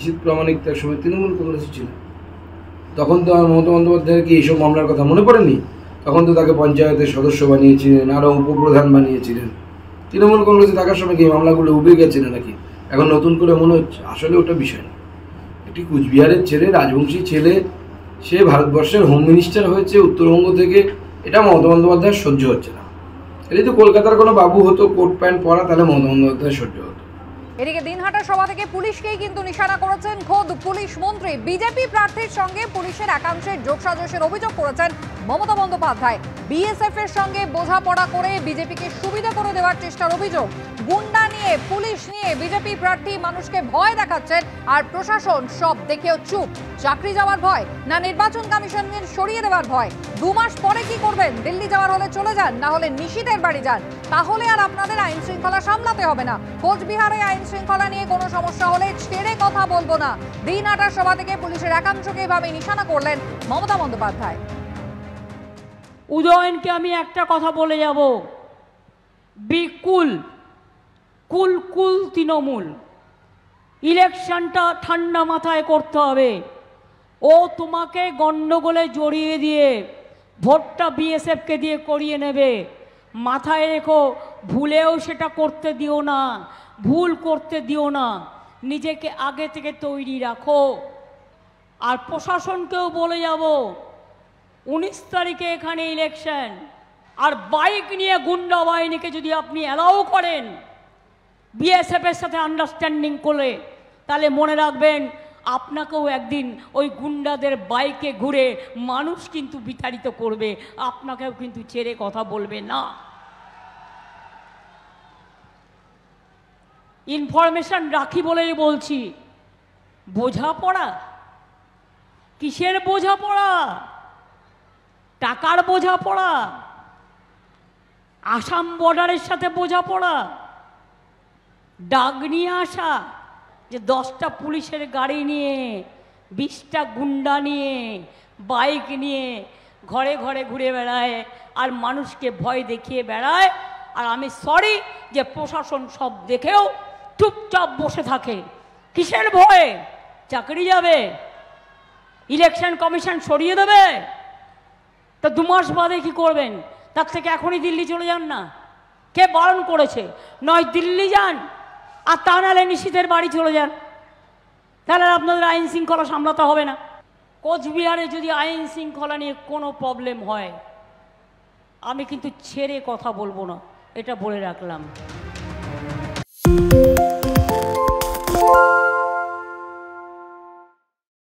নিশীথ প্রামাণিক তার সময় তৃণমূল কংগ্রেসে ছিল। তখন তো আমার মমতা বন্দ্যোপাধ্যায়ের কি এইসব মামলার কথা মনে পড়েনি? তখন তো তাকে পঞ্চায়েতের সদস্য বানিয়েছিলেন, আরও উপপ্রধান বানিয়েছিলেন। তৃণমূল কংগ্রেসে থাকার সময় কি মামলাগুলো উবে গেছে না নাকি? এখন নতুন করে মনে হচ্ছে? আসলে ওটা বিষয় না। একটি কুচবিহারের ছেলে, রাজবংশী ছেলে, সে ভারতবর্ষের হোম মিনিস্টার হয়েছে উত্তরবঙ্গ থেকে, এটা মমতা বন্দ্যোপাধ্যায়ের সহ্য হচ্ছে না। এটা তো কলকাতার কোনো বাবু হতো কোট প্যান্ট পরা, তাহলে মমতা বন্দ্যোপাধ্যায়ের সহ্য হতো। এদিকে দিনহাটা সভা থেকে পুলিশকেই কিন্তু নিশানা করেছেন খোদ পুলিশ মন্ত্রী। বিজেপি প্রার্থীর সঙ্গে পুলিশের একাংশের যোগসাজশের অভিযোগ করেছেন মমতা বন্দ্যোপাধ্যায়। বিএসএফ এর সঙ্গে বোঝাপড়া করে বিজেপিকে সুবিধা করে দেওয়ার চেষ্টার অভিযোগ। গুন্ডা নিয়ে, পুলিশ নিয়ে বিজেপি প্রার্থী মানুষকে ভয় দেখাচ্ছেন, আর প্রশাসন সব দেখেও চুপ। চাকরি যাওয়ার ভয়, না নির্বাচন কমিশনের সরিয়ে দেওয়ার ভয়? 2 মাস পরে কি করবেন? দিল্লি যাওয়ার হলে চলে যান, না হলে নিশীথের বাড়ি যান, তাহলে আর আপনাদের আইন শৃঙ্খলা সামলাতে হবে না। কোচবিহারে আইন শৃঙ্খলা নিয়ে কোনো সমস্যা হলে ছেড়ে কথা বলবো না। দিনহাটার সভা থেকে পুলিশের একাংশকে এভাবে নিশানা করলেন মমতা বন্দ্যোপাধ্যায়। উদয়নকে আমি একটা কথা বলে যাব, বিকুল কুল কুল তৃণমূল, ইলেকশনটা ঠান্ডা মাথায় করতে হবে। ও তোমাকে গন্ডগোলে জড়িয়ে দিয়ে ভোটটা বিএসএফকে দিয়ে করিয়ে নেবে, মাথায় রেখো। ভুলেও সেটা করতে দিও না, ভুল করতে দিও না, নিজেকে আগে থেকে তৈরি রাখো। আর প্রশাসনকেও বলে যাব, 19 তারিখে এখানে ইলেকশন, আর বাইক নিয়ে গুন্ডা বাহিনীকে যদি আপনি অ্যালাউ করেন বিএসএফ এর সাথে আন্ডারস্ট্যান্ডিং করে, তাহলে মনে রাখবেন আপনাকেও একদিন ওই গুন্ডাদের বাইকে ঘুরে মানুষ কিন্তু বিতাড়িত করবে, আপনাকেও কিন্তু ছেড়ে কথা বলবে না। ইনফরমেশন রাখি বলেই বলছি। বোঝাপড়া কিসের বোঝাপড়া? টাকার বোঝাপড়া? আসাম বর্ডারের সাথে বোঝাপড়া? ডাক নিয়ে আসা যে 10টা পুলিশের গাড়ি নিয়ে, 20টা গুন্ডা নিয়ে, বাইক নিয়ে ঘরে ঘরে ঘুরে বেড়ায় আর মানুষকে ভয় দেখিয়ে বেড়ায়। আর আমি সরি যে প্রশাসন সব দেখেও চুপচাপ বসে থাকে। কিসের ভয়ে? চাকরি যাবে, ইলেকশন কমিশন সরিয়ে দেবে, তা 2 মাস বাদে কি করবেন? তার থেকে এখনই দিল্লি চলে যান না। কে বারণ করেছে? নয় দিল্লি যান, আর তা নাহলে নিশীথের বাড়ি চলে যান, তাহলে আপনাদের আইন শৃঙ্খলা সামলাতে হবে না। কোচবিহারে যদি আইন শৃঙ্খলা নিয়ে কোনো প্রবলেম হয়, আমি কিন্তু ছেড়ে কথা বলবো না, এটা বলে রাখলাম।